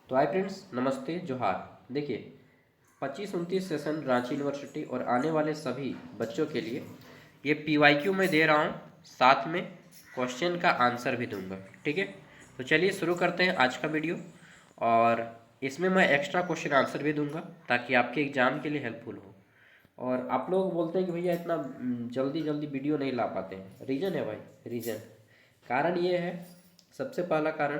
तो hi friends, नमस्ते, जोहार। देखिए, 25-29 सेशन रांची यूनिवर्सिटी और आने वाले सभी बच्चों के लिए ये पीवाईक्यू में दे रहा हूँ, साथ में क्वेश्चन का आंसर भी दूंगा। ठीक है, तो चलिए शुरू करते हैं आज का वीडियो। और इसमें मैं एक्स्ट्रा क्वेश्चन आंसर भी दूंगा ताकि आपके एग्ज़ाम के लिए हेल्पफुल हो। और आप लोग बोलते हैं कि भैया इतना जल्दी जल्दी वीडियो नहीं ला पाते हैं। रीज़न है भाई, रीज़न कारण ये है। सबसे पहला कारण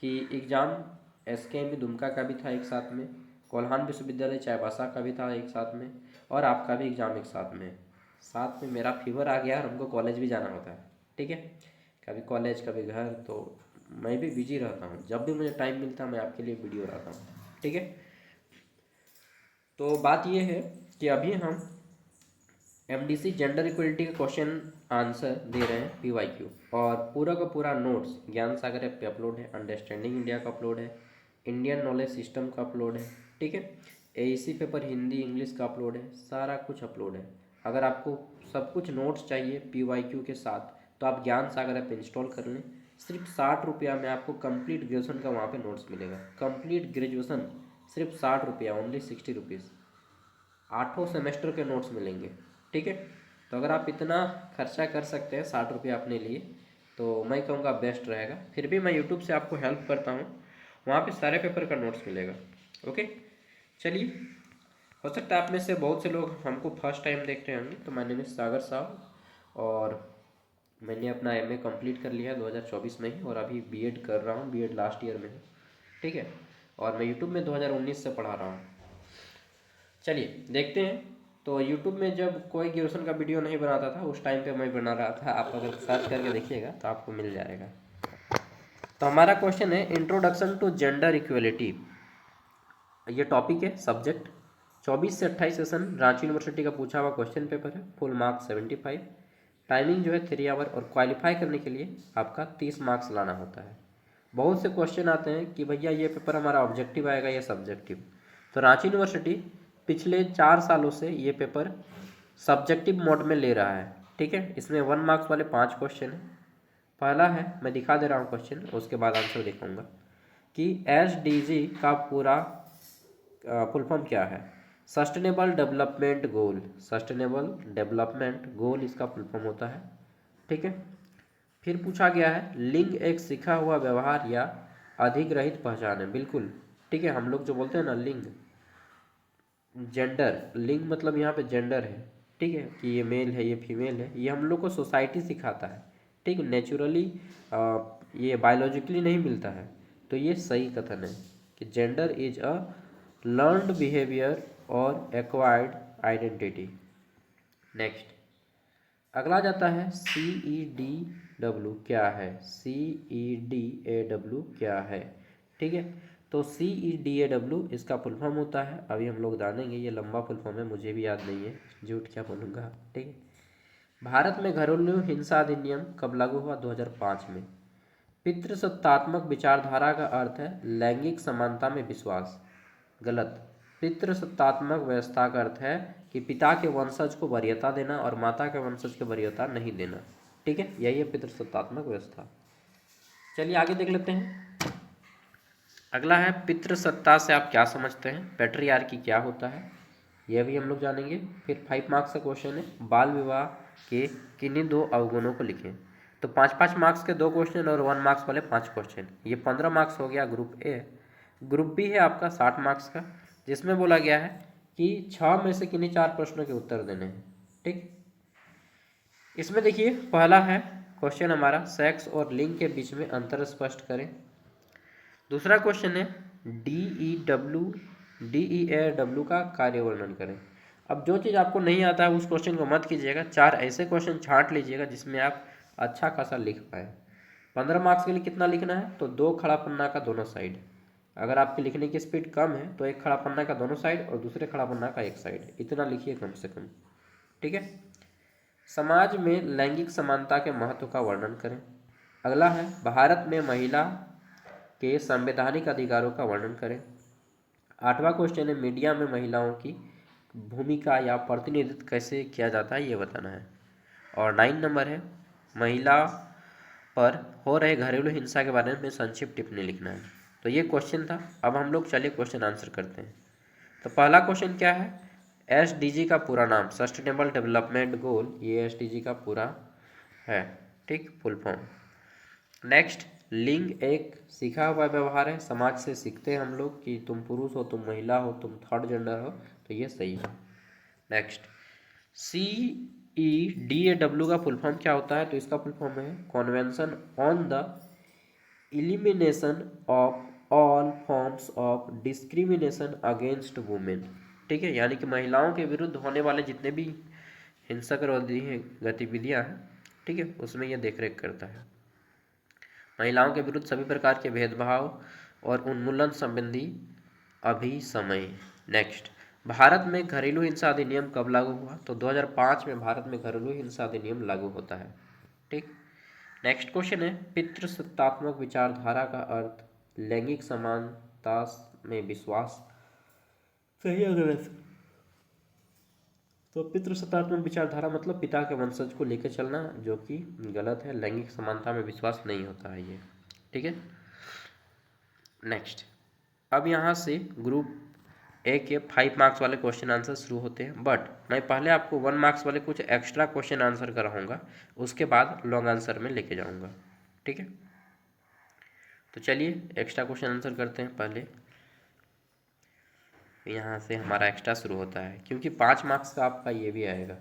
कि एग्ज़ाम एसकेएम दुमका का भी था एक साथ में, कोल्हान विश्वविद्यालय चाईबासा का भी था एक साथ में, और आपका भी एग्ज़ाम एक साथ में। साथ में मेरा फीवर आ गया और हमको कॉलेज भी जाना होता है। ठीक है, कभी कॉलेज कभी घर, तो मैं भी बिजी रहता हूँ। जब भी मुझे टाइम मिलता है मैं आपके लिए वीडियो लाता हूँ। ठीक है, तो बात ये है कि अभी हम एमडीसी जेंडर इक्वलिटी का क्वेश्चन आंसर दे रहे हैं पीवाईक्यू, और पूरा का पूरा नोट्स ज्ञान सागर ऐप पे अपलोड है, अंडरस्टैंडिंग इंडिया का अपलोड है, इंडियन नॉलेज सिस्टम का अपलोड है। ठीक है, एईसी पेपर हिंदी इंग्लिश का अपलोड है, सारा कुछ अपलोड है। अगर आपको सब कुछ नोट्स चाहिए पीवाईक्यू के साथ तो आप ज्ञान सागर ऐप इंस्टॉल कर लें। सिर्फ 60 रुपया में आपको कंप्लीट ग्रेजुएशन का वहाँ पे नोट्स मिलेगा। कंप्लीट ग्रेजुएशन सिर्फ 60 रुपया, ओनली 60 रुपीज़। 8 सेमेस्टर के नोट्स मिलेंगे। ठीक है, तो अगर आप इतना खर्चा कर सकते हैं 60 रुपया अपने लिए, तो मैं कहूँगा बेस्ट रहेगा। फिर भी मैं यूट्यूब से आपको हेल्प करता हूँ, वहाँ पे सारे पेपर का नोट्स मिलेगा। ओके, चलिए। हो सकता है आप में से बहुत से लोग हमको फर्स्ट टाइम देख रहे होंगे। तो माय नेम इज़ सागर साहब, और मैंने अपना एमए कंप्लीट कर लिया 2024 में ही, और अभी बीएड कर रहा हूँ, बीएड लास्ट ईयर में है। ठीक है, और मैं यूट्यूब में 2019 से पढ़ा रहा हूँ। चलिए देखते हैं। तो यूट्यूब में जब कोई ग्रेजुएशन का वीडियो नहीं बनाता था उस टाइम पे मैं बना रहा था। आप अगर सर्च करके देखिएगा तो आपको मिल जाएगा। तो हमारा क्वेश्चन है इंट्रोडक्शन टू जेंडर इक्वलिटी। ये टॉपिक है, सब्जेक्ट। 24 से 28 सेशन रांची यूनिवर्सिटी का पूछा हुआ क्वेश्चन पेपर है। Full marks 75। टाइमिंग जो है 3 आवर, और क्वालिफाई करने के लिए आपका 30 मार्क्स लाना होता है। बहुत से क्वेश्चन आते हैं कि भैया ये पेपर हमारा ऑब्जेक्टिव आएगा या सब्जेक्टिव। तो रांची यूनिवर्सिटी पिछले 4 सालों से ये पेपर सब्जेक्टिव मोड में ले रहा है। ठीक है, इसमें 1 मार्क्स वाले 5 क्वेश्चन हैं। पहला है, मैं दिखा दे रहा हूँ क्वेश्चन, उसके बाद आंसर दिखाऊंगा कि एसडीजी का पूरा फुल फॉर्म क्या है। Sustainable development goal, sustainable development goal इसका फुल फॉर्म होता है। ठीक है, फिर पूछा गया है लिंग एक सीखा हुआ व्यवहार या अधिग्रहित पहचान है। बिल्कुल ठीक है, हम लोग जो बोलते हैं ना लिंग, जेंडर, लिंग मतलब यहाँ पे जेंडर है। ठीक है, कि ये मेल है ये फीमेल है, ये हम लोग को सोसाइटी सिखाता है। ठीक, नेचुरली ये बायोलॉजिकली नहीं मिलता है। तो ये सही कथन है कि gender is a learned behaviour और एक्वायर्ड आइडेंटिटी। नेक्स्ट, अगला जाता है CEDW क्या है। CEDAW क्या है। ठीक है, तो CEDAW इसका फुल फॉर्म होता है, अभी हम लोग जानेंगे। ये लंबा फुल फॉर्म है, मुझे भी याद नहीं है, झूठ क्या बोलूँगा। ठीक है, भारत में घरेलू हिंसा अधिनियम कब लागू हुआ? 2005 में। पितृसत्तात्मक विचारधारा का अर्थ है लैंगिक समानता में विश्वास। गलत। पितृसत्तात्मक व्यवस्था का अर्थ है कि पिता के वंशज को वरीयता देना और माता के वंशज को वरीयता नहीं देना। ठीक है, यही है पितृसत्तात्मक व्यवस्था। चलिए आगे देख लेते हैं। अगला है पितृसत्ता से आप क्या समझते हैं, पैट्रियार्की क्या होता है, यह भी हम लोग जानेंगे। फिर 5 मार्क्स का क्वेश्चन है बाल विवाह के किन्हीं 2 अवगुणों को लिखें। तो 5-5 मार्क्स के 2 क्वेश्चन और 1 मार्क्स वाले 5 क्वेश्चन, ये 15 मार्क्स हो गया ग्रुप ए। ग्रुप बी है आपका 60 मार्क्स का, जिसमें बोला गया है कि 6 में से किन्हीं 4 प्रश्नों के उत्तर देने हैं। ठीक, इसमें देखिए पहला है क्वेश्चन हमारा, सेक्स और लिंग के बीच में अंतर स्पष्ट करें। दूसरा क्वेश्चन है DEW का कार्य वर्णन करें। अब जो चीज़ आपको नहीं आता है उस क्वेश्चन को मत कीजिएगा, 4 ऐसे क्वेश्चन छांट लीजिएगा जिसमें आप अच्छा खासा लिख पाए। 15 मार्क्स के लिए कितना लिखना है, तो 2 खड़ा पन्ना का दोनों साइड। अगर आपकी लिखने की स्पीड कम है तो 1 खड़ा पन्ना का दोनों साइड और दूसरे खड़ा पन्ना का एक साइड, इतना लिखिए कम से कम। ठीक है, समाज में लैंगिक समानता के महत्व का वर्णन करें। अगला है भारत में महिला के संवैधानिक अधिकारों का वर्णन करें। 8वां क्वेश्चन है मीडिया में महिलाओं की भूमिका या प्रतिनिधित्व कैसे किया जाता है, ये बताना है। और 9 नंबर है महिला पर हो रहे घरेलू हिंसा के बारे में संक्षिप्त टिप्पणी लिखना है। तो ये क्वेश्चन था। अब हम लोग चलिए क्वेश्चन आंसर करते हैं। तो पहला क्वेश्चन क्या है, एसडीजी का पूरा नाम, सस्टेनेबल डेवलपमेंट गोल, ये एसडीजी का पूरा है, ठीक, फुल फॉर्म। नेक्स्ट, लिंग एक सीखा हुआ व्यवहार है, समाज से सीखते हैं हम लोग कि तुम पुरुष हो, तुम महिला हो, तुम थर्ड जेंडर हो, तो ये सही है। Next, C E D A W का फुल फॉर्म क्या होता है, तो इसका फुल फॉर्म है convention on the elimination of all forms of discrimination against women, ठीक है, यानी कि महिलाओं के विरुद्ध होने वाले जितने भी हिंसक गतिविधियां हैं, ठीक है, उसमें यह देखरेख करता है। महिलाओं के विरुद्ध सभी प्रकार के भेदभाव और उन्मूलन संबंधी अभिसमय। नेक्स्ट, भारत में घरेलू हिंसा अधिनियम कब लागू हुआ, तो 2005 में भारत में घरेलू हिंसा अधिनियम लागू होता है, ठीक। नेक्स्ट क्वेश्चन है, पितृसत्तात्मक विचारधारा का अर्थ लैंगिक समानता में विश्वास, सही है गलत, तो पितृसत्तात्मक विचारधारा मतलब पिता के वंशज को लेकर चलना, जो कि गलत है, लैंगिक समानता में विश्वास नहीं होता है ये, ठीक है। नेक्स्ट, अब यहाँ से ग्रुप ए के 5 मार्क्स वाले क्वेश्चन आंसर शुरू होते हैं, बट मैं पहले आपको 1 मार्क्स वाले कुछ एक्स्ट्रा क्वेश्चन आंसर कराऊंगा, उसके बाद लॉन्ग आंसर में लेके जाऊंगा, ठीक है। तो चलिए एक्स्ट्रा क्वेश्चन आंसर करते हैं पहले। यहाँ से हमारा एक्स्ट्रा शुरू होता है, क्योंकि 5 मार्क्स का आपका ये भी आएगा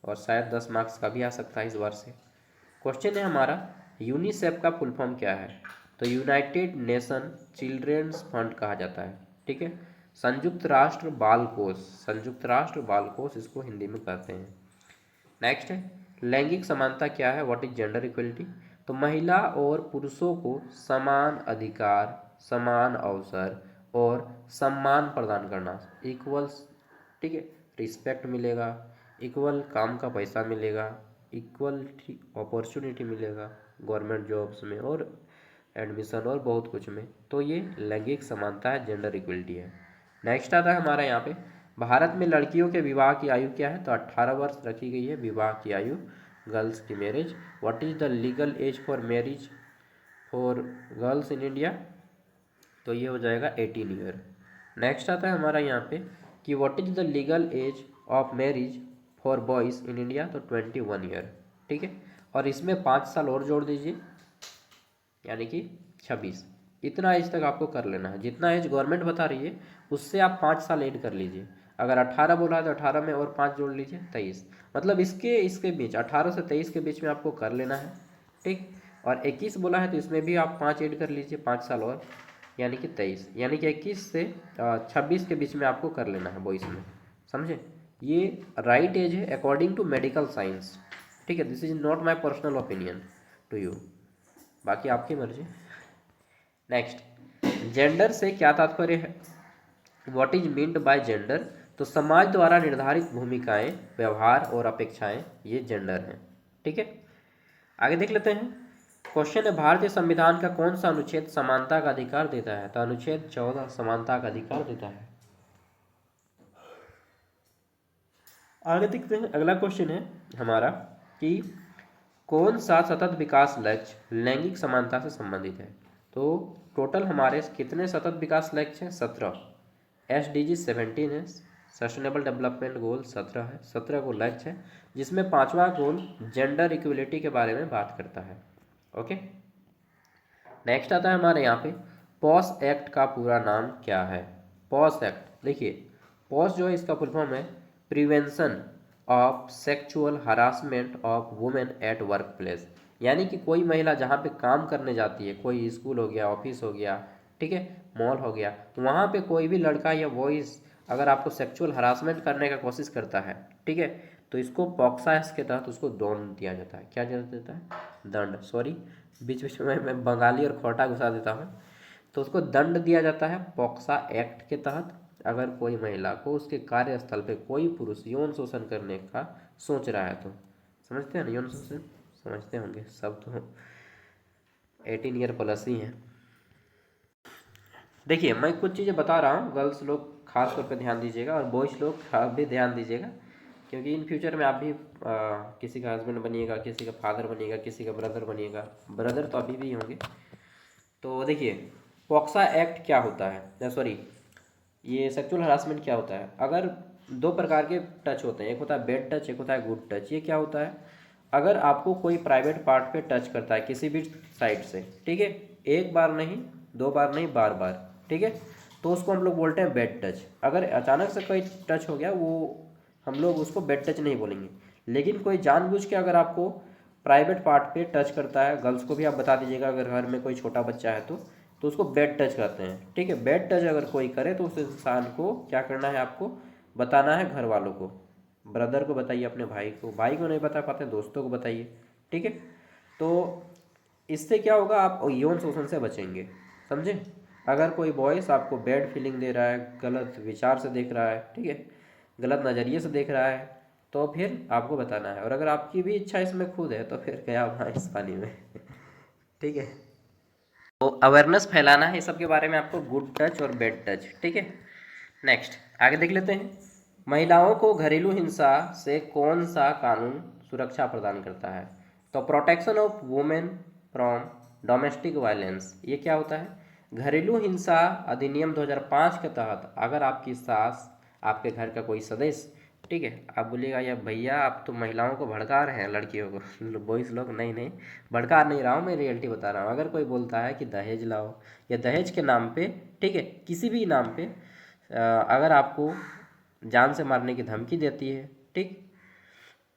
और शायद 10 मार्क्स का भी आ सकता है इस बार से। क्वेश्चन है हमारा, यूनिसेफ का फुल फॉर्म क्या है, तो यूनाइटेड नेशन चिल्ड्रेंस फंड कहा जाता है, ठीक है। संयुक्त राष्ट्र बाल कोष, संयुक्त राष्ट्र बाल कोष इसको हिंदी में कहते हैं। नेक्स्ट है, लैंगिक समानता क्या है, व्हाट इज जेंडर इक्वलिटी, तो महिला और पुरुषों को समान अधिकार, समान अवसर और सम्मान प्रदान करना, इक्वल्स, ठीक है, रिस्पेक्ट मिलेगा, इक्वल काम का पैसा मिलेगा, इक्वल अपॉर्चुनिटी मिलेगा गवर्नमेंट जॉब्स में और एडमिशन और बहुत कुछ में, तो ये लैंगिक समानता है, जेंडर इक्वलिटी है। नेक्स्ट आता है हमारा यहाँ पे, भारत में लड़कियों के विवाह की आयु क्या है, तो 18 वर्ष रखी गई है विवाह की आयु, गर्ल्स की marriage. What is the legal age for marriage for girls in India, तो ये हो जाएगा 18 ईयर। नेक्स्ट आता है हमारा यहाँ पे कि what is the legal age of marriage for boys in India, तो 21 ईयर, ठीक है। और इसमें 5 साल और जोड़ दीजिए, यानी कि 26, इतना एज तक आपको कर लेना है, जितना एज गवर्नमेंट बता रही है उससे आप 5 साल ऐड कर लीजिए। अगर 18 बोला है तो 18 में और 5 जोड़ लीजिए, 23, मतलब इसके बीच 18 से 23 के बीच में आपको कर लेना है, ठीक। और 21 बोला है तो इसमें भी आप 5 ऐड कर लीजिए, 5 साल और, यानी कि 23, यानी कि 21 से 26 के बीच में आपको कर लेना है बॉयज़ में, समझे। ये राइट एज है अकॉर्डिंग टू मेडिकल साइंस, ठीक है, this is not my personal opinion to you, बाकी आपकी मर्जी। नेक्स्ट, जेंडर से क्या तात्पर्य है, what is meant by gender, तो समाज द्वारा निर्धारित भूमिकाएं, व्यवहार और अपेक्षाएं, ये जेंडर हैं, ठीक है। आगे देख लेते हैं। क्वेश्चन है, भारतीय संविधान का कौन सा अनुच्छेद समानता का अधिकार देता है, तो अनुच्छेद 14 समानता का अधिकार देता है। आगे देखते हैं, अगला क्वेश्चन है हमारा कि कौन सा सतत विकास लक्ष्य लैंगिक समानता से संबंधित है, तो टोटल हमारे कितने सतत विकास लक्ष्य हैं, 17, SDG 17 है, सस्टेनेबल डेवलपमेंट गोल 17 है, 17 को लक्ष्य है, जिसमें 5वां गोल जेंडर इक्वलिटी के बारे में बात करता है, ओके। नेक्स्ट आता है हमारे यहाँ पे, पॉस एक्ट का पूरा नाम क्या है, पॉस एक्ट, देखिए पॉस जो है इसका फुल फॉर्म है prevention of sexual harassment of women at work place, यानी कि कोई महिला जहाँ पे काम करने जाती है, कोई स्कूल हो गया, ऑफिस हो गया, ठीक है, मॉल हो गया, तो वहाँ पे कोई भी लड़का या बॉयज़ अगर आपको सेक्सुअल हरासमेंट करने का कोशिश करता है, ठीक है, तो इसको पॉक्सा एक्ट के तहत उसको दंड दिया जाता है, क्या दिया देता है, दंड, सॉरी बीच बीच में मैं बंगाली और खोटा घुसा देता हूँ, तो उसको दंड दिया जाता है पॉक्सा एक्ट के तहत, अगर कोई महिला को उसके कार्यस्थल पे कोई पुरुष यौन शोषण करने का सोच रहा है तो, समझते हैं ना, यौन शोषण समझते होंगे सब, तो 18 ईयर प्लस ही हैं। देखिए मैं कुछ चीज़ें बता रहा हूँ, गर्ल्स लोग खास तौर पे ध्यान दीजिएगा और बॉयज़ लोग भी ध्यान दीजिएगा, क्योंकि इन फ्यूचर में आप भी किसी का हस्बैंड बनिएगा, किसी का फादर बनिएगा, किसी का ब्रदर बनिएगा, ब्रदर तो अभी भी होंगे। तो देखिए पॉक्सा एक्ट क्या होता है, सॉरी, ये सेक्सुअल हरासमेंट क्या होता है? अगर दो प्रकार के टच होते हैं, एक होता है बैड टच, एक होता है गुड टच। ये क्या होता है? अगर आपको कोई प्राइवेट पार्ट पे टच करता है किसी भी साइड से, ठीक है, एक बार नहीं, दो बार नहीं, बार बार, ठीक है, तो उसको हम लोग बोलते हैं बैड टच। अगर अचानक से कोई टच हो गया, वो हम लोग उसको बैड टच नहीं बोलेंगे। लेकिन कोई जानबूझ के अगर आपको प्राइवेट पार्ट पे टच करता है, गर्ल्स को भी आप बता दीजिएगा अगर घर में कोई छोटा बच्चा है तो उसको बैड टच कहते हैं, ठीक है। बैड टच अगर कोई करे तो उस इंसान को क्या करना है, आपको बताना है घर वालों को, ब्रदर को बताइए, अपने भाई को, भाई को नहीं बता पाते दोस्तों को बताइए, ठीक है। तो इससे क्या होगा, आप यौन शोषण से बचेंगे, समझे। अगर कोई बॉयस आपको बैड फीलिंग दे रहा है, गलत विचार से देख रहा है, ठीक है, गलत नज़रिए से देख रहा है, तो फिर आपको बताना है। और अगर आपकी भी इच्छा इसमें खुद है तो फिर गया वहाँ इस पानी में ठीक है। तो अवेयरनेस फैलाना है इस सब के बारे में आपको, गुड टच और बैड टच, ठीक है। नेक्स्ट आगे देख लेते हैं, महिलाओं को घरेलू हिंसा से कौन सा कानून सुरक्षा प्रदान करता है? तो protection of women from domestic violence, ये क्या होता है? घरेलू हिंसा अधिनियम 2005 के तहत अगर आपकी सास, आपके घर का कोई सदस्य, ठीक है, आप बोलिएगा या भैया आप तो महिलाओं को भड़का रहे हैं, लड़कियों को बॉयज लोग, नहीं नहीं, भड़का नहीं रहा हूँ, मैं रियलिटी बता रहा हूँ। अगर कोई बोलता है कि दहेज लाओ, या दहेज के नाम पे, ठीक है, किसी भी नाम पे अगर आपको जान से मारने की धमकी देती है, ठीक,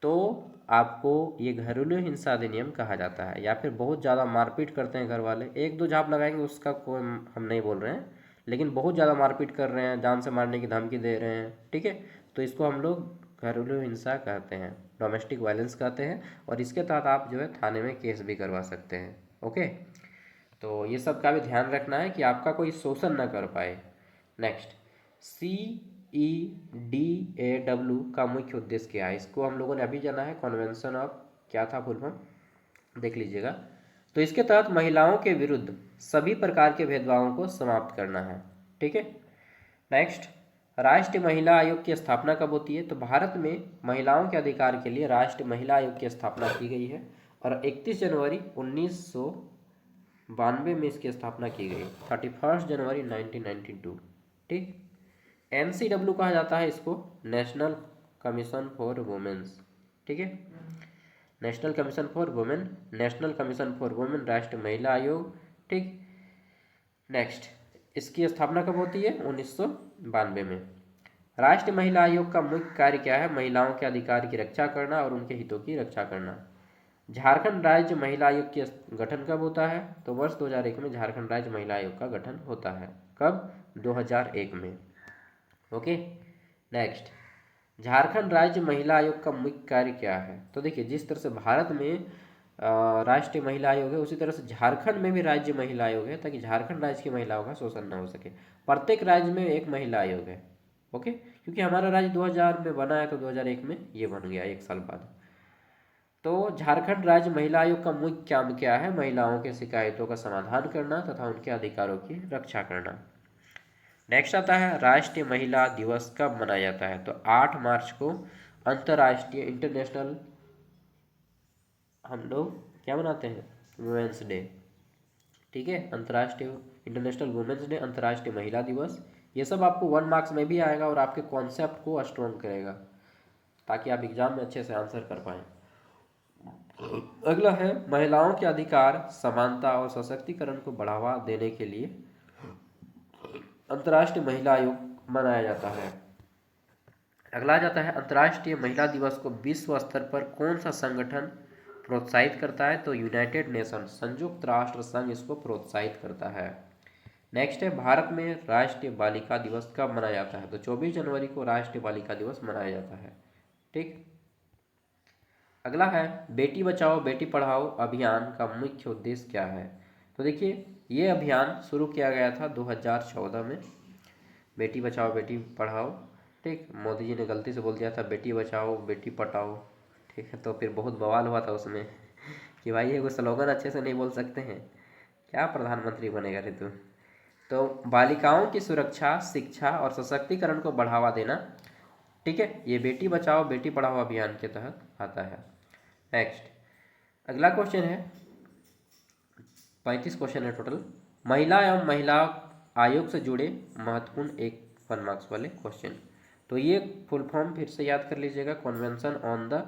तो आपको ये घरेलू हिंसा अधिनियम कहा जाता है। या फिर बहुत ज़्यादा मारपीट करते हैं घर वाले, एक दो झाप लगाएंगे उसका कोई हम नहीं बोल रहे हैं, लेकिन बहुत ज़्यादा मारपीट कर रहे हैं, जान से मारने की धमकी दे रहे हैं, ठीक है, तो इसको हम लोग घरेलू हिंसा कहते हैं, डोमेस्टिक वायलेंस कहते हैं। और इसके तहत आप जो है थाने में केस भी करवा सकते हैं, ओके। तो ये सब का भी ध्यान रखना है कि आपका कोई शोषण ना कर पाए। नेक्स्ट, CEDAW का मुख्य उद्देश्य क्या है? इसको हम लोगों ने अभी जाना है, कन्वेंशन ऑफ, क्या था फुल फॉर्म, देख लीजिएगा। तो इसके तहत महिलाओं के विरुद्ध सभी प्रकार के भेदभावों को समाप्त करना है, ठीक है। नेक्स्ट, राष्ट्रीय महिला आयोग की स्थापना कब होती है? तो भारत में महिलाओं के अधिकार के लिए राष्ट्रीय महिला आयोग की स्थापना की गई है, और 31 जनवरी 1992 में इसकी स्थापना की गई, 31 जनवरी 1992, ठीक। NCW कहा जाता है इसको, नेशनल कमीशन फॉर वुमेन्स, ठीक है, national commission for women, national commission for women, राष्ट्रीय महिला आयोग, ठीक। नेक्स्ट, इसकी स्थापना कब होती है? 1992 में। राष्ट्रीय महिला आयोग का मुख्य कार्य क्या है? महिलाओं के अधिकार की रक्षा करना और उनके हितों की रक्षा करना। झारखंड राज्य महिला आयोग के गठन कब होता है? तो वर्ष 2001 में झारखंड राज्य महिला आयोग का गठन होता है। कब? 2001 में, ओके। नेक्स्ट, झारखंड राज्य महिला आयोग का मुख्य कार्य क्या है? तो देखिए, जिस तरह से भारत में राष्ट्रीय महिला आयोग है, उसी तरह से झारखंड में भी राज्य महिला आयोग है, ताकि झारखंड राज्य की महिलाओं का शोषण न हो सके। प्रत्येक राज्य में एक महिला आयोग है, ओके, क्योंकि हमारा राज्य 2000 में बना है, तो 2001 में ये बन गया, एक साल बाद। तो झारखंड राज्य महिला आयोग का मुख्य काम क्या है? महिलाओं के शिकायतों का समाधान करना तथा उनके अधिकारों की रक्षा करना। नेक्स्ट आता है, राष्ट्रीय महिला दिवस कब मनाया जाता है? तो 8 मार्च को अंतर्राष्ट्रीय इंटरनेशनल, हम लोग क्या मनाते हैं? वुमेंस डे, ठीक है, अंतर्राष्ट्रीय इंटरनेशनल वुमेंस डे, अंतर्राष्ट्रीय महिला दिवस। ये सब आपको 1 मार्क्स में भी आएगा और आपके कॉन्सेप्ट को स्ट्रॉन्ग करेगा, ताकि आप एग्जाम में अच्छे से आंसर कर पाएँ। अगला है, महिलाओं के अधिकार, समानता और सशक्तिकरण को बढ़ावा देने के लिए अंतर्राष्ट्रीय महिला आयोग मनाया जाता है। अगला आ जाता है, अंतर्राष्ट्रीय महिला दिवस को विश्व स्तर पर कौन सा संगठन प्रोत्साहित करता है? तो यूनाइटेड नेशन, संयुक्त राष्ट्र संघ इसको प्रोत्साहित करता है। नेक्स्ट है, भारत में राष्ट्रीय बालिका दिवस कब मनाया जाता है? तो 24 जनवरी को राष्ट्रीय बालिका दिवस मनाया जाता है, ठीक। अगला है, बेटी बचाओ बेटी पढ़ाओ अभियान का मुख्य उद्देश्य क्या है? तो देखिए, ये अभियान शुरू किया गया था 2014 में, बेटी बचाओ बेटी पढ़ाओ, ठीक। मोदी जी ने गलती से बोल दिया था बेटी बचाओ बेटी पढ़ाओ, ठीक है, तो फिर बहुत बवाल हुआ था उसमें कि भाई ये कोई स्लोगन अच्छे से नहीं बोल सकते हैं, क्या प्रधानमंत्री बनेगा रे तू। तो बालिकाओं की सुरक्षा, शिक्षा और सशक्तिकरण को बढ़ावा देना, ठीक है, ये बेटी बचाओ बेटी पढ़ाओ अभियान के तहत आता है। नेक्स्ट, अगला क्वेश्चन है, 35 क्वेश्चन है टोटल। महिला एवं महिला आयोग से जुड़े महत्वपूर्ण एक 1 मार्क्स वाले क्वेश्चन। तो ये फुल फॉर्म फिर से याद कर लीजिएगा, convention on the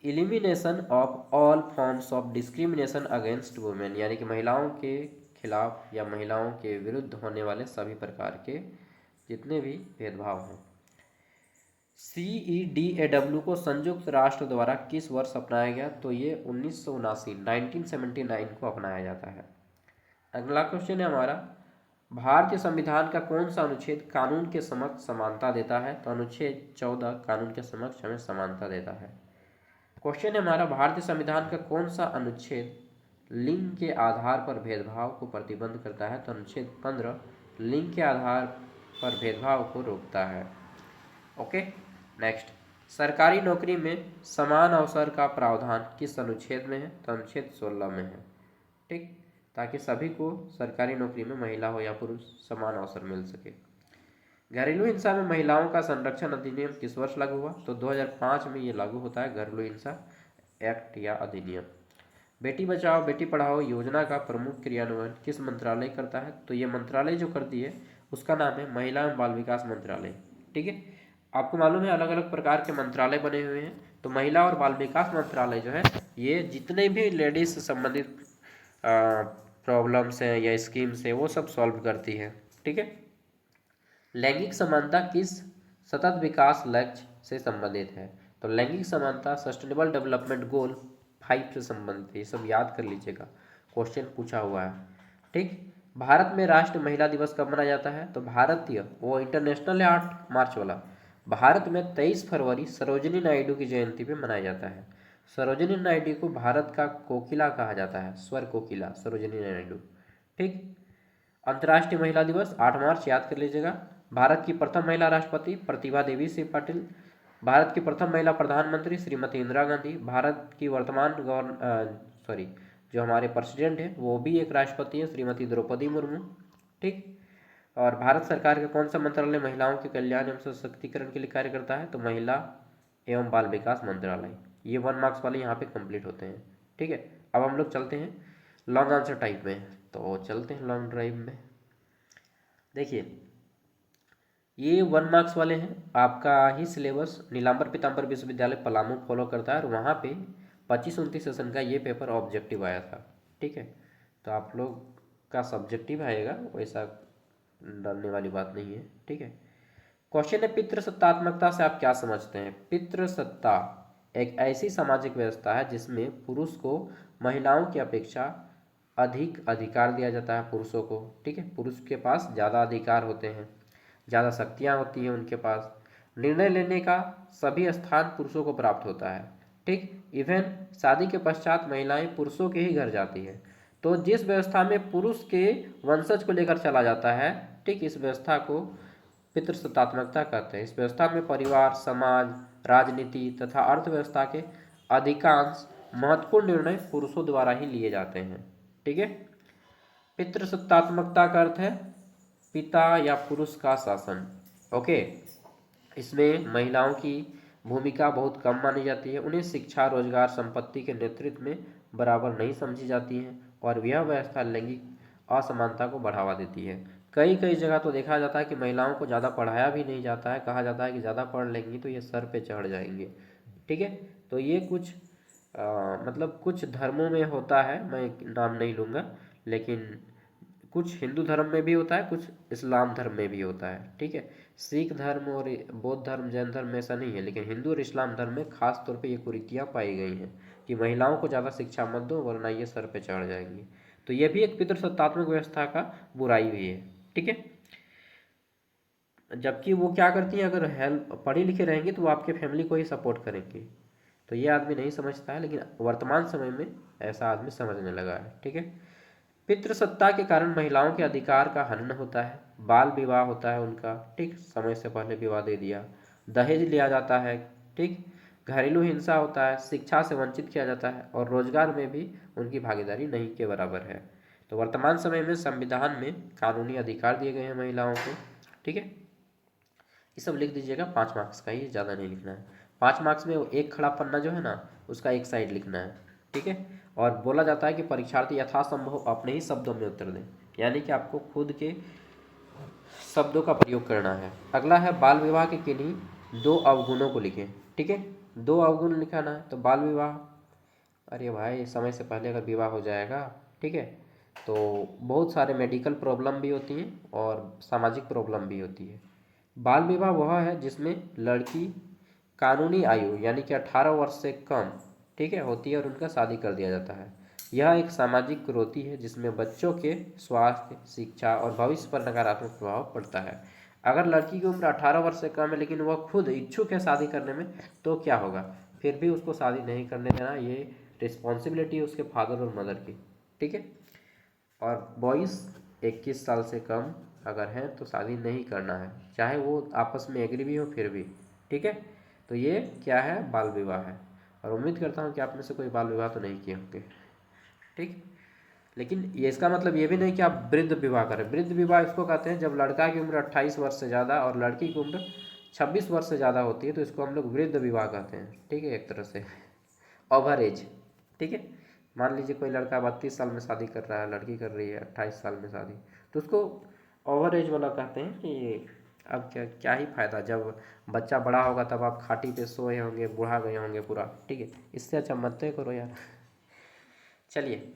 elimination of all forms of discrimination against women, यानी कि महिलाओं के खिलाफ या महिलाओं के विरुद्ध होने वाले सभी प्रकार के जितने भी भेदभाव हैं। CEDAW को संयुक्त राष्ट्र द्वारा किस वर्ष अपनाया गया? तो ये 1979 को अपनाया जाता है। अगला क्वेश्चन है हमारा, भारतीय संविधान का कौन सा अनुच्छेद कानून के समक्ष समानता देता है? तो अनुच्छेद 14 कानून के समक्ष हमें समानता देता है। क्वेश्चन है हमारा, भारतीय संविधान का कौन सा अनुच्छेद लिंग के आधार पर भेदभाव को प्रतिबंध करता है? तो अनुच्छेद 15 लिंग के आधार पर भेदभाव को रोकता है। ओके, नेक्स्ट, सरकारी नौकरी में समान अवसर का प्रावधान किस अनुच्छेद में है? तो अनुच्छेद 16 में है। ठीक, ताकि सभी को सरकारी नौकरी में महिला हो या पुरुष समान अवसर मिल सके। घरेलू हिंसा में महिलाओं का संरक्षण अधिनियम किस वर्ष लागू हुआ? तो 2005 में ये लागू होता है, घरेलू हिंसा एक्ट या अधिनियम। बेटी बचाओ बेटी पढ़ाओ योजना का प्रमुख क्रियान्वयन किस मंत्रालय करता है? तो ये मंत्रालय जो करती है उसका नाम है महिला एवं बाल विकास मंत्रालय। ठीक है, आपको मालूम है अलग अलग प्रकार के मंत्रालय बने हुए हैं, तो महिला और बाल विकास मंत्रालय जो है ये जितने भी लेडीज से संबंधित प्रॉब्लम्स हैं या स्कीम्स है वो सब सॉल्व करती है। ठीक है, लैंगिक समानता किस सतत विकास लक्ष्य से संबंधित है? तो लैंगिक समानता सस्टेनेबल डेवलपमेंट गोल 5 से संबंधित है, ये सब याद कर लीजिएगा, क्वेश्चन पूछा हुआ है। ठीक, भारत में राष्ट्रीय महिला दिवस कब मनाया जाता है? तो भारतीय वो इंटरनेशनल है 8 मार्च वाला, भारत में 23 फरवरी सरोजिनी नायडू की जयंती पे मनाया जाता है। सरोजिनी नायडू को भारत का कोकिला कहा जाता है, स्वर कोकिला सरोजिनी नायडू। ठीक, अंतर्राष्ट्रीय महिला दिवस 8 मार्च याद कर लीजिएगा। भारत की प्रथम महिला राष्ट्रपति प्रतिभा देवी सिंह पाटिल, भारत की प्रथम महिला प्रधानमंत्री श्रीमती इंदिरा गांधी, भारत की वर्तमान जो हमारे प्रेसिडेंट है वो भी एक राष्ट्रपति है श्रीमती द्रौपदी मुर्मू। ठीक, और भारत सरकार का कौन सा मंत्रालय महिलाओं के कल्याण एवं सशक्तिकरण के लिए कार्य करता है? तो महिला एवं बाल विकास मंत्रालय। ये 1 मार्क्स वाले यहाँ पे कंप्लीट होते हैं। ठीक है, अब हम लोग चलते हैं लॉन्ग आंसर टाइप में, तो चलते हैं लॉन्ग ड्राइव में। देखिए ये 1 मार्क्स वाले हैं, आपका ही सिलेबस नीलांबर पीताम्बर विश्वविद्यालय पलामू फॉलो करता है और वहाँ पे 25-29 सेशन का ये पेपर ऑब्जेक्टिव आया था। ठीक है, तो आप लोग का सब्जेक्टिव आएगा, वैसा डरने वाली बात नहीं है। ठीक है, क्वेश्चन है पितृसत्तात्मकता से आप क्या समझते हैं? पितृसत्ता एक ऐसी सामाजिक व्यवस्था है जिसमें पुरुष को महिलाओं की अपेक्षा अधिक अधिकार दिया जाता है पुरुषों को। ठीक है, पुरुष के पास ज़्यादा अधिकार होते हैं, ज़्यादा शक्तियाँ होती हैं उनके पास, निर्णय लेने का सभी स्थान पुरुषों को प्राप्त होता है। ठीक, इवन शादी के पश्चात महिलाएं पुरुषों के ही घर जाती है। तो जिस व्यवस्था में पुरुष के वंशज को लेकर चला जाता है, ठीक, इस व्यवस्था को पितृसत्तात्मकता कहते हैं। इस व्यवस्था में परिवार, समाज, राजनीति तथा अर्थव्यवस्था के अधिकांश महत्वपूर्ण निर्णय पुरुषों द्वारा ही लिए जाते हैं। ठीक है, पितृसत्तात्मकता का अर्थ है पिता या पुरुष का शासन। ओके, इसमें महिलाओं की भूमिका बहुत कम मानी जाती है, उन्हें शिक्षा, रोजगार, संपत्ति के नेतृत्व में बराबर नहीं समझी जाती है और यह व्यवस्था लैंगिक असमानता को बढ़ावा देती है। कई जगह तो देखा जाता है कि महिलाओं को ज़्यादा पढ़ाया भी नहीं जाता है, कहा जाता है कि ज़्यादा पढ़ लेंगी तो ये सर पे चढ़ जाएंगे। ठीक है, तो ये कुछ मतलब कुछ धर्मों में होता है, मैं नाम नहीं लूँगा, लेकिन कुछ हिंदू धर्म में भी होता है, कुछ इस्लाम धर्म में भी होता है। ठीक है, सिख धर्म और बौद्ध धर्म, जैन धर्म में ऐसा नहीं है, लेकिन हिंदू और इस्लाम धर्म में खास तौर पे ये कुरीतियाँ पाई गई हैं कि महिलाओं को ज़्यादा शिक्षा मत दो वरना ये सर पे चढ़ जाएंगी। तो ये भी एक पितृसत्तात्मक व्यवस्था का बुराई भी है। ठीक है, जबकि वो क्या करती हैं, अगर हेल्प पढ़े लिखे रहेंगे तो वो आपके फैमिली को ही सपोर्ट करेंगे। तो ये आदमी नहीं समझता है, लेकिन वर्तमान समय में ऐसा आदमी समझने लगा है। ठीक है, पितृसत्ता के कारण महिलाओं के अधिकार का हनन होता है, बाल विवाह होता है उनका। ठीक, समय से पहले विवाह दे दिया, दहेज लिया जाता है। ठीक, घरेलू हिंसा होता है, शिक्षा से वंचित किया जाता है और रोजगार में भी उनकी भागीदारी नहीं के बराबर है। तो वर्तमान समय में संविधान में कानूनी अधिकार दिए गए हैं महिलाओं को। ठीक है, ये सब लिख दीजिएगा, 5 मार्क्स का ही, ज़्यादा नहीं लिखना है। 5 मार्क्स में एक खड़ा पन्ना जो है ना उसका एक साइड लिखना है। ठीक है, और बोला जाता है कि परीक्षार्थी यथासंभव अपने ही शब्दों में उत्तर दें, यानी कि आपको खुद के शब्दों का प्रयोग करना है। अगला है बाल विवाह के किन्हीं 2 अवगुणों को लिखें। ठीक है, 2 अवगुण लिखाना है। तो बाल विवाह, अरे भाई समय से पहले अगर विवाह हो जाएगा, ठीक है, तो बहुत सारे मेडिकल प्रॉब्लम भी होती हैं और सामाजिक प्रॉब्लम भी होती है। बाल विवाह वह है जिसमें लड़की कानूनी आयु यानी कि 18 वर्ष से कम, ठीक है, होती है और उनका शादी कर दिया जाता है। यह एक सामाजिक कुरीति है जिसमें बच्चों के स्वास्थ्य, शिक्षा और भविष्य पर नकारात्मक प्रभाव पड़ता है। अगर लड़की की उम्र 18 वर्ष से कम है लेकिन वह खुद इच्छुक है शादी करने में, तो क्या होगा? फिर भी उसको शादी नहीं करने देना, ये रिस्पॉन्सिबिलिटी है उसके फादर और मदर की। ठीक है, और बॉयज़ 21 साल से कम अगर हैं तो शादी नहीं करना है, चाहे वो आपस में एग्री भी हो फिर भी। ठीक है, तो ये क्या है? बाल विवाह है। और उम्मीद करता हूँ कि आप में से कोई बाल विवाह तो नहीं किए होंगे। ठीक, लेकिन ये इसका मतलब ये भी नहीं कि आप वृद्ध विवाह करें। वृद्ध विवाह इसको कहते हैं जब लड़का की उम्र 28 वर्ष से ज़्यादा और लड़की की उम्र 26 वर्ष से ज़्यादा होती है, तो इसको हम लोग वृद्ध विवाह कहते हैं। ठीक है, एक तरह से ओवर एज। ठीक है, मान लीजिए कोई लड़का 32 साल में शादी कर रहा है, लड़की कर रही है 28 साल में शादी, तो उसको ओवर एज वाला कहते हैं कि अब क्या क्या ही फायदा, जब बच्चा बड़ा होगा तब आप खाटी पे सोए होंगे, बुढ़ा गए होंगे पूरा। ठीक है, इससे अच्छा मत करो यार। चलिए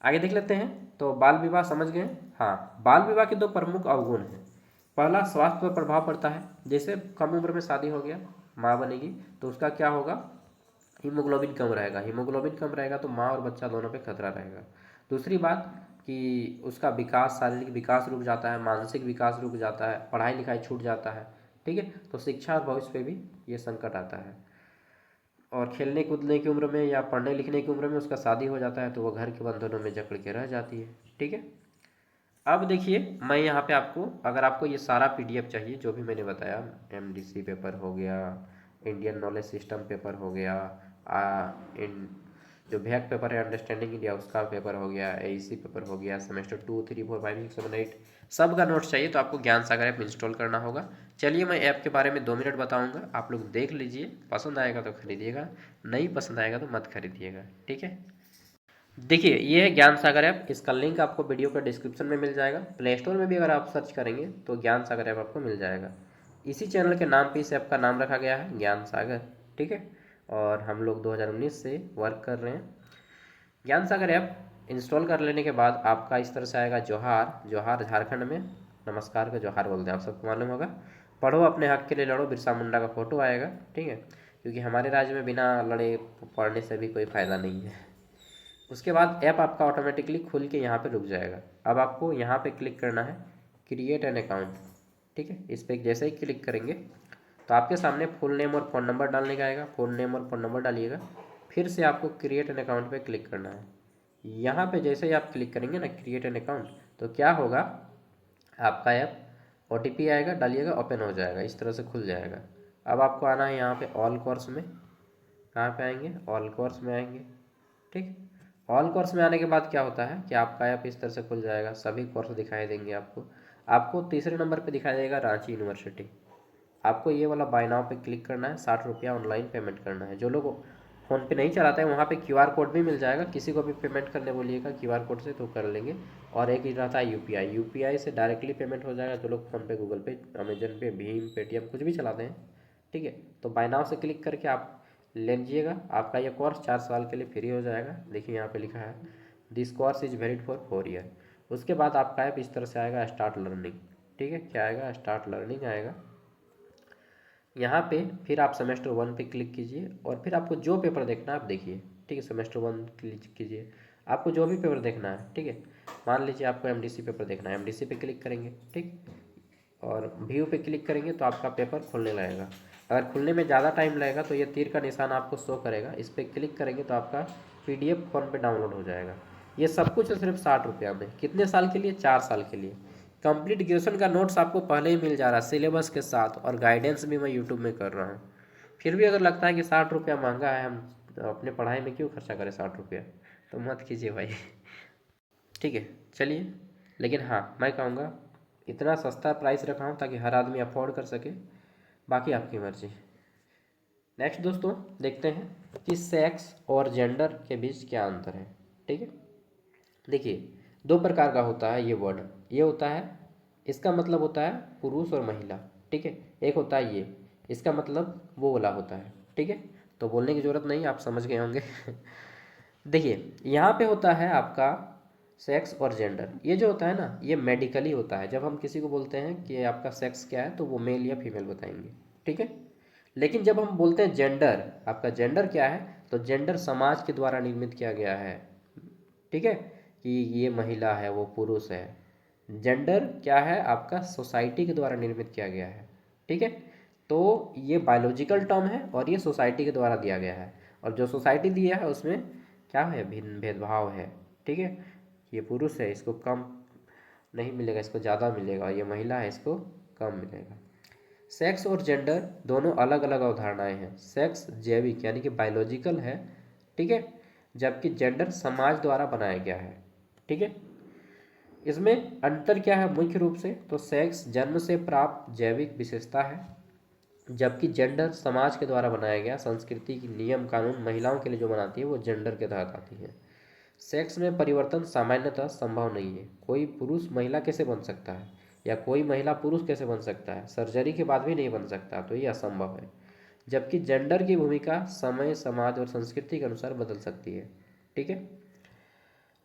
आगे देख लेते हैं। तो बाल विवाह समझ गए। हाँ, बाल विवाह के 2 प्रमुख अवगुण हैं। पहला, स्वास्थ्य पर प्रभाव पड़ता है। जैसे कम उम्र में शादी हो गया, माँ बनेगी तो उसका क्या होगा? हीमोग्लोबिन कम रहेगा। हीमोग्लोबिन कम रहेगा तो माँ और बच्चा दोनों पे खतरा रहेगा। दूसरी बात कि उसका विकास, शारीरिक विकास रुक जाता है, मानसिक विकास रुक जाता है, पढ़ाई लिखाई छूट जाता है। ठीक है, तो शिक्षा और भविष्य पे भी ये संकट आता है। और खेलने कूदने की उम्र में या पढ़ने लिखने की उम्र में उसका शादी हो जाता है तो वो घर के बंधनों में जकड़ के रह जाती है। ठीक है, अब देखिए मैं यहाँ पे आपको, अगर आपको ये सारा पीडीएफ चाहिए जो भी मैंने बताया, एमडीसी पेपर हो गया, इंडियन नॉलेज सिस्टम पेपर हो गया, इन जो भैक पेपर है अंडरस्टैंडिंग इंडिया उसका पेपर हो गया, एईसी पेपर हो गया, सेमेस्टर 2, 3, 4, 5, 6, 7, 8 सब का नोट्स चाहिए तो आपको ज्ञान सागर ऐप इंस्टॉल करना होगा। चलिए मैं ऐप के बारे में 2 मिनट बताऊंगा, आप लोग देख लीजिए, पसंद आएगा तो खरीदिएगा, नहीं पसंद आएगा तो मत खरीदिएगा। ठीक है, देखिए ये है ज्ञान सागर ऐप। इसका लिंक आपको वीडियो का डिस्क्रिप्शन में मिल जाएगा। प्ले स्टोर में भी अगर आप सर्च करेंगे तो ज्ञान सागर ऐप आपको मिल जाएगा। इसी चैनल के नाम पे इस ऐप का नाम रखा गया है ज्ञान सागर। ठीक है, और हम लोग 2019 से वर्क कर रहे हैं। ज्ञान सागर ऐप इंस्टॉल कर लेने के बाद आपका इस तरह से आएगा जोहार। जोहार झारखंड में नमस्कार का जोहार बोलते हैं, आप सबको मालूम होगा। पढ़ो अपने हक के लिए लड़ो, बिरसा मुंडा का फोटो आएगा। ठीक है, क्योंकि हमारे राज्य में बिना लड़े पढ़ने से भी कोई फ़ायदा नहीं है। उसके बाद ऐप आपका ऑटोमेटिकली खुल के यहाँ पे रुक जाएगा। अब आपको यहाँ पे क्लिक करना है क्रिएट एन अकाउंट। ठीक है, इस पर जैसे ही क्लिक करेंगे तो आपके सामने फुल नेम और फ़ोन नंबर डालने का आएगा। फुल नेम और फ़ोन नंबर डालिएगा, फिर से आपको क्रिएट एन अकाउंट पे क्लिक करना है। यहाँ पे जैसे ही आप क्लिक करेंगे ना क्रिएट एन अकाउंट, तो क्या होगा, आपका ऐप OTP आएगा, डालिएगा, ओपन हो जाएगा, इस तरह से खुल जाएगा। अब आपको आना है यहाँ पे ऑल कोर्स में। कहाँ पे आएंगे? ऑल कोर्स में आएंगे। ठीक, ऑल कोर्स में आने के बाद क्या होता है कि आपका ऐप इस तरह से खुल जाएगा, सभी कोर्स दिखाई देंगे आपको। आपको तीसरे नंबर पे दिखाई देगा रांची यूनिवर्सिटी। आपको ये वाला बाय नाउ पे क्लिक करना है, 60 रुपया ऑनलाइन पेमेंट करना है। जो लोग फ़ोन पे नहीं चलाते हैं वहाँ पे QR कोड भी मिल जाएगा, किसी को भी पेमेंट करने बोलिएगा QR कोड से तो कर लेंगे। और एक ही रहता है UPI से डायरेक्टली पेमेंट हो जाएगा। जो लोग फ़ोन पे, गूगल पे, अमेजन पे, भीम, पेटीएम कुछ भी चलाते हैं। ठीक है, तो बाय नाउ से क्लिक करके आप ले लीजिएगा। आपका ये कोर्स 4 साल के लिए फ्री हो जाएगा। देखिए यहाँ पे लिखा है this course is valid for 4 year. उसके बाद आपका ऐप इस तरह से आएगा स्टार्ट लर्निंग। ठीक है, क्या आएगा? स्टार्ट लर्निंग आएगा। यहाँ पे फिर आप सेमेस्टर 1 पे क्लिक कीजिए और फिर आपको जो पेपर देखना है आप देखिए। ठीक है, सेमेस्टर 1 क्लिक कीजिए, आपको जो भी पेपर देखना है। ठीक है, मान लीजिए आपको MDC पेपर देखना है, MDC पे क्लिक करेंगे। ठीक, और व्यू पे क्लिक करेंगे तो आपका पेपर खुलने लगेगा। अगर खुलने में ज़्यादा टाइम लगेगा तो ये तीर का निशान आपको शो करेगा, इस पर क्लिक करेंगे तो आपका PDF फ़ोन पे डाउनलोड हो जाएगा। ये सब कुछ है सिर्फ 60 रुपया में। कितने साल के लिए? 4 साल के लिए। कंप्लीट ग्रेजुएशन का नोट्स आपको पहले ही मिल जा रहा है सिलेबस के साथ, और गाइडेंस भी मैं यूट्यूब में कर रहा हूँ। फिर भी अगर लगता है कि 60 रुपया महंगा है, हम अपने पढ़ाई में क्यों खर्चा करें 60 रुपया, तो मत कीजिए भाई। ठीक है, चलिए, लेकिन हाँ मैं कहूँगा इतना सस्ता प्राइस रखा हूँ ताकि हर आदमी अफोर्ड कर सके, बाकी आपकी मर्जी। नेक्स्ट दोस्तों देखते हैं कि सेक्स और जेंडर के बीच क्या अंतर है। ठीक है, देखिए दो प्रकार का होता है ये वर्ड। ये होता है, इसका मतलब होता है पुरुष और महिला, ठीक है। एक होता है ये, इसका मतलब वो वाला होता है, ठीक है। तो बोलने की ज़रूरत नहीं, आप समझ गए होंगे। देखिए यहाँ पे होता है आपका सेक्स और जेंडर। ये जो होता है ना, ये मेडिकली होता है। जब हम किसी को बोलते हैं कि आपका सेक्स क्या है, तो वो मेल या फीमेल बताएंगे, ठीक है। लेकिन जब हम बोलते हैं जेंडर, आपका जेंडर क्या है, तो जेंडर समाज के द्वारा निर्मित किया गया है, ठीक है, कि ये महिला है, वो पुरुष है। जेंडर क्या है आपका, सोसाइटी के द्वारा निर्मित किया गया है, ठीक है। तो ये बायोलॉजिकल टर्म है और ये सोसाइटी के द्वारा दिया गया है। और जो सोसाइटी दिया है उसमें क्या है, भिन्न भेदभाव है, ठीक है। ये पुरुष है, इसको कम नहीं मिलेगा, इसको ज़्यादा मिलेगा। ये महिला है, इसको कम मिलेगा। सेक्स और जेंडर दोनों अलग अलग अवधारणाएं हैं। सेक्स जैविक यानी कि बायोलॉजिकल है, ठीक है, जबकि जेंडर समाज द्वारा बनाया गया है, ठीक है। इसमें अंतर क्या है मुख्य रूप से, तो सेक्स जन्म से प्राप्त जैविक विशेषता है, जबकि जेंडर समाज के द्वारा बनाया गया संस्कृति की नियम कानून महिलाओं के लिए जो बनाती है वो जेंडर के तहत आती है। सेक्स में परिवर्तन सामान्यतः संभव नहीं है। कोई पुरुष महिला कैसे बन सकता है, या कोई महिला पुरुष कैसे बन सकता है, सर्जरी के बाद भी नहीं बन सकता, तो ये असंभव है। जबकि जेंडर की भूमिका समय समाज और संस्कृति के अनुसार बदल सकती है, ठीक है।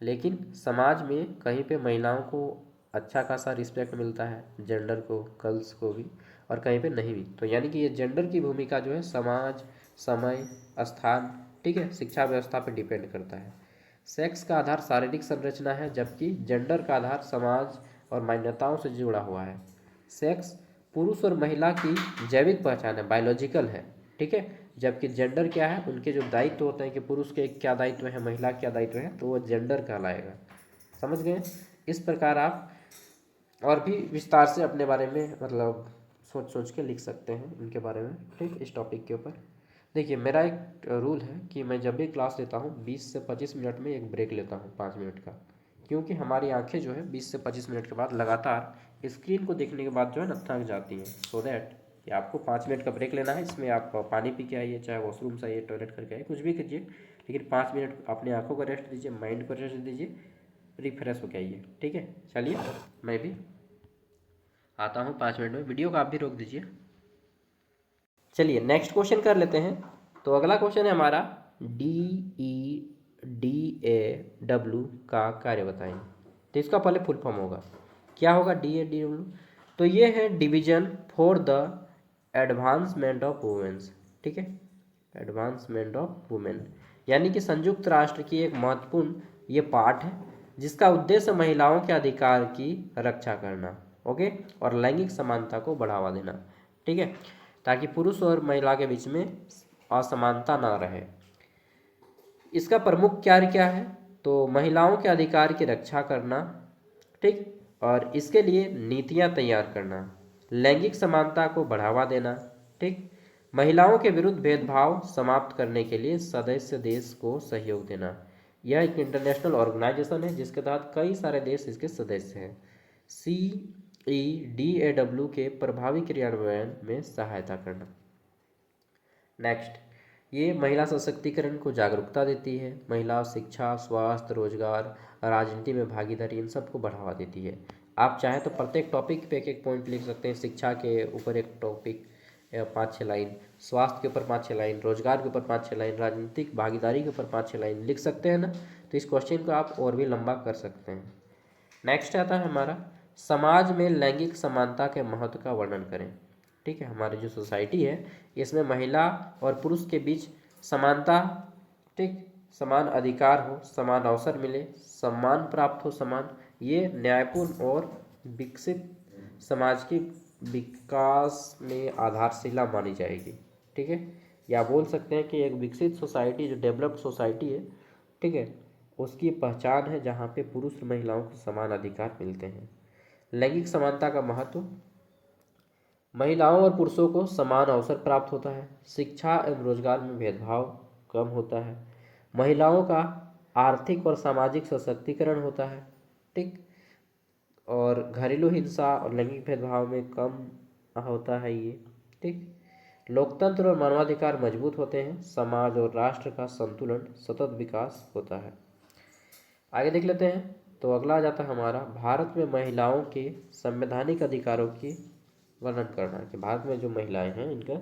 लेकिन समाज में कहीं पे महिलाओं को अच्छा खासा रिस्पेक्ट मिलता है, जेंडर को, गर्ल्स को भी, और कहीं पे नहीं भी। तो यानी कि ये जेंडर की भूमिका जो है समाज, समय, स्थान, ठीक है, शिक्षा व्यवस्था पे डिपेंड करता है। सेक्स का आधार शारीरिक संरचना है, जबकि जेंडर का आधार समाज और मान्यताओं से जुड़ा हुआ है। सेक्स पुरुष और महिला की जैविक पहचान है, बायोलॉजिकल है, ठीक है। जबकि जेंडर क्या है, उनके जो दायित्व होते हैं कि पुरुष के क्या दायित्व है, महिला क्या दायित्व है, तो वो जेंडर कहलाएगा। समझ गए। इस प्रकार आप और भी विस्तार से अपने बारे में मतलब सोच सोच के लिख सकते हैं इनके बारे में, ठीक, इस टॉपिक के ऊपर। देखिए मेरा एक रूल है कि मैं जब भी क्लास लेता हूँ 20 से 25 मिनट में एक ब्रेक लेता हूँ 5 मिनट का, क्योंकि हमारी आंखें जो है 20 से 25 मिनट के बाद लगातार स्क्रीन को देखने के बाद जो है ना थक जाती हैं। सो दैट कि आपको 5 मिनट का ब्रेक लेना है। इसमें आप पानी पी के आइए, चाहे वॉशरूम से आइए, टॉयलेट करके आइए, कुछ भी कीजिए, लेकिन 5 मिनट अपनी आंखों को रेस्ट दीजिए, माइंड को रेस्ट दीजिए, रिफ्रेश होके आइए, ठीक है। चलिए मैं भी आता हूँ 5 मिनट में, वीडियो को आप भी रोक दीजिए। चलिए नेक्स्ट क्वेश्चन कर लेते हैं। तो अगला क्वेश्चन है हमारा, DEDAW का कार्य बताएं। तो इसका पहले फुल फॉर्म होगा, क्या होगा DEDAW, तो ये है division for the advancement of womens, ठीक है, एडवांसमेंट ऑफ वुमेन, यानी कि संयुक्त राष्ट्र की एक महत्वपूर्ण ये पार्ट है जिसका उद्देश्य महिलाओं के अधिकार की रक्षा करना, ओके, और लैंगिक समानता को बढ़ावा देना, ठीक है, ताकि पुरुष और महिला के बीच में असमानता ना रहे। इसका प्रमुख कार्य क्या है, तो महिलाओं के अधिकार की रक्षा करना, ठीक, और इसके लिए नीतियां तैयार करना, लैंगिक समानता को बढ़ावा देना, ठीक, महिलाओं के विरुद्ध भेदभाव समाप्त करने के लिए सदस्य देश को सहयोग देना। यह एक इंटरनेशनल ऑर्गेनाइजेशन है जिसके तहत कई सारे देश इसके सदस्य हैं। CEDAW के प्रभावी क्रियान्वयन में सहायता करना। नेक्स्ट, ये महिला सशक्तिकरण को जागरूकता देती है। महिला शिक्षा, स्वास्थ्य, रोजगार, राजनीति में भागीदारी, इन सबको बढ़ावा देती है। आप चाहें तो प्रत्येक टॉपिक पे एक एक पॉइंट लिख सकते हैं। शिक्षा के ऊपर एक टॉपिक 5-6 लाइन, स्वास्थ्य के ऊपर 5-6 लाइन, रोजगार के ऊपर 5-6 लाइन, राजनीतिक भागीदारी के ऊपर 5-6 लाइन लिख सकते हैं ना। तो इस क्वेश्चन को आप और भी लंबा कर सकते हैं। नेक्स्ट आता है हमारा, समाज में लैंगिक समानता के महत्व का वर्णन करें, ठीक है। हमारी जो सोसाइटी है इसमें महिला और पुरुष के बीच समानता, ठीक, समान अधिकार हो, समान अवसर मिले, सम्मान प्राप्त हो समान, ये न्यायपूर्ण और विकसित समाज की विकास में आधारशिला मानी जाएगी, ठीक है। या बोल सकते हैं कि एक विकसित सोसाइटी, जो डेवलप्ड सोसाइटी है, ठीक है, उसकी पहचान है जहाँ पे पुरुष और महिलाओं को समान अधिकार मिलते हैं। लैंगिक समानता का महत्व, महिलाओं और पुरुषों को समान अवसर प्राप्त होता है, शिक्षा एवं रोजगार में भेदभाव कम होता है, महिलाओं का आर्थिक और सामाजिक सशक्तिकरण होता है, ठीक, और घरेलू हिंसा और लैंगिक भेदभाव में कम होता है ये, ठीक, लोकतंत्र और मानवाधिकार मजबूत होते हैं, समाज और राष्ट्र का संतुलन सतत विकास होता है। आगे देख लेते हैं, तो अगला आ जाता है हमारा भारत में महिलाओं के संवैधानिक अधिकारों की वर्णन करना, कि भारत में जो महिलाएं हैं इनका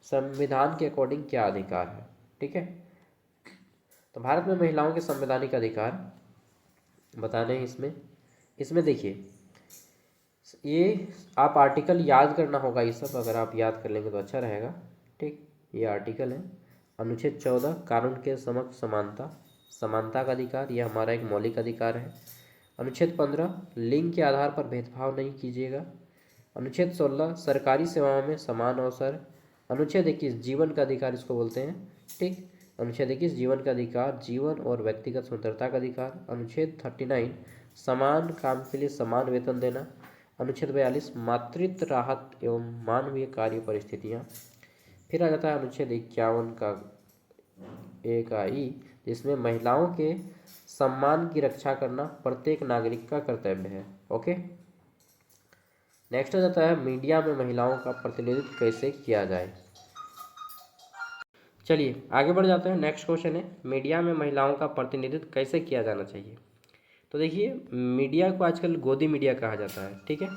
संविधान के अकॉर्डिंग क्या अधिकार है। ठीक है, तो भारत में महिलाओं के संवैधानिक अधिकार बताने हैं इसमें। इसमें देखिए, ये आप आर्टिकल याद करना होगा, ये सब अगर आप याद कर लेंगे तो अच्छा रहेगा। ठीक, ये आर्टिकल है अनुच्छेद 14 कानून के समक्ष समानता, समानता का अधिकार, यह हमारा एक मौलिक अधिकार है। अनुच्छेद 15 लिंग के आधार पर भेदभाव नहीं कीजिएगा। अनुच्छेद 16 सरकारी सेवाओं में समान अवसर। अनुच्छेद 21 जीवन का अधिकार इसको बोलते हैं। ठीक, अनुच्छेद 21 जीवन का अधिकार, जीवन और व्यक्तिगत स्वतंत्रता का अधिकार। अनुच्छेद 39 समान काम के लिए समान वेतन देना। अनुच्छेद 42 मातृत्व राहत एवं मानवीय कार्य परिस्थितियाँ। फिर आ जाता है अनुच्छेद 51 का I, जिसमें महिलाओं के सम्मान की रक्षा करना प्रत्येक नागरिक का कर्तव्य है। ओके, नेक्स्ट आ जाता है मीडिया में महिलाओं का प्रतिनिधित्व कैसे किया जाए। चलिए आगे बढ़ जाते हैं। नेक्स्ट क्वेश्चन है मीडिया में महिलाओं का प्रतिनिधित्व कैसे किया जाना चाहिए। तो देखिए, मीडिया को आजकल गोदी मीडिया कहा जाता है। ठीक है,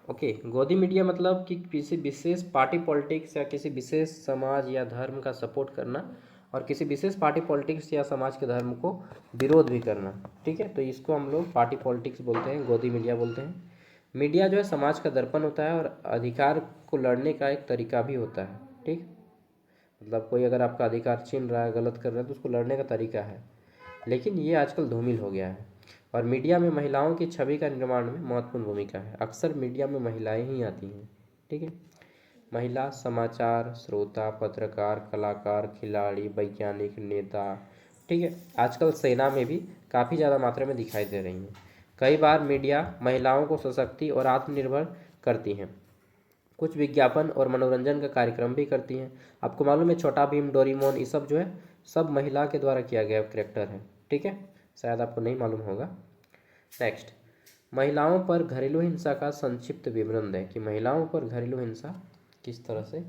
ओके, गोदी मीडिया मतलब कि किसी विशेष पार्टी पॉलिटिक्स या किसी विशेष समाज या धर्म का सपोर्ट करना और किसी विशेष पार्टी पॉलिटिक्स या समाज के धर्म को विरोध भी करना। ठीक है, तो इसको हम लोग पार्टी पॉलिटिक्स बोलते हैं, गोदी मीडिया बोलते हैं। मीडिया जो है समाज का दर्पण होता है और अधिकार को लड़ने का एक तरीका भी होता है। ठीक, मतलब कोई अगर आपका अधिकार छीन रहा है, गलत कर रहा है, तो उसको लड़ने का तरीका है। लेकिन ये आजकल धूमिल हो गया है। और मीडिया में महिलाओं की छवि का निर्माण में महत्वपूर्ण भूमिका है। अक्सर मीडिया में महिलाएं ही आती हैं। ठीक है, महिला समाचार श्रोता, पत्रकार, कलाकार, खिलाड़ी, वैज्ञानिक, नेता। ठीक है, आजकल सेना में भी काफ़ी ज़्यादा मात्रा में दिखाई दे रही हैं। कई बार मीडिया महिलाओं को सशक्ति और आत्मनिर्भर करती हैं। कुछ विज्ञापन और मनोरंजन का कार्यक्रम भी करती हैं। आपको मालूम है छोटा भीम, डोरेमोन, ये सब जो है सब महिला के द्वारा किया गया कैरेक्टर है। ठीक है, शायद आपको नहीं मालूम होगा। नेक्स्ट, महिलाओं पर घरेलू हिंसा का संक्षिप्त विवरण दें, कि महिलाओं पर घरेलू हिंसा किस तरह से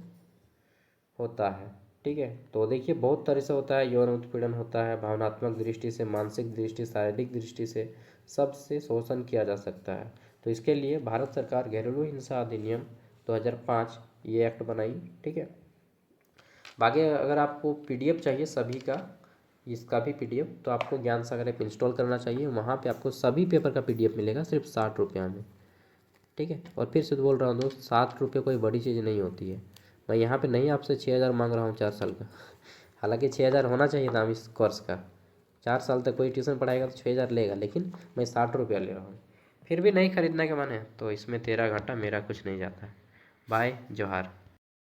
होता है। ठीक है, तो देखिए बहुत तरह से होता है। यौन उत्पीड़न होता है, भावनात्मक दृष्टि से, मानसिक दृष्टि, शारीरिक दृष्टि से, सबसे शोषण किया जा सकता है। तो इसके लिए भारत सरकार घरेलू हिंसा अधिनियम 2005 ये एक्ट बनाई। ठीक है, बाकी अगर आपको PDF चाहिए सभी का, इसका भी PDF, तो आपको ज्ञान सागर ऐप इंस्टॉल करना चाहिए। वहाँ पे आपको सभी पेपर का PDF मिलेगा सिर्फ 60 रुपया में। ठीक है, और फिर से तो बोल रहा हूँ दोस्त, 60 रुपये कोई बड़ी चीज़ नहीं होती है। मैं यहाँ पे नहीं आपसे 6000 मांग रहा हूँ 4 साल का। हालांकि 6000 होना चाहिए दाम इस कोर्स का। 4 साल तक कोई ट्यूशन पढ़ाएगा तो 6000 लेगा, लेकिन मैं 60 रुपया ले रहा हूँ। फिर भी नहीं खरीदने का मन है तो इसमें तेरा घाटा मेरा कुछ नहीं जाता है। बाय, जोहार।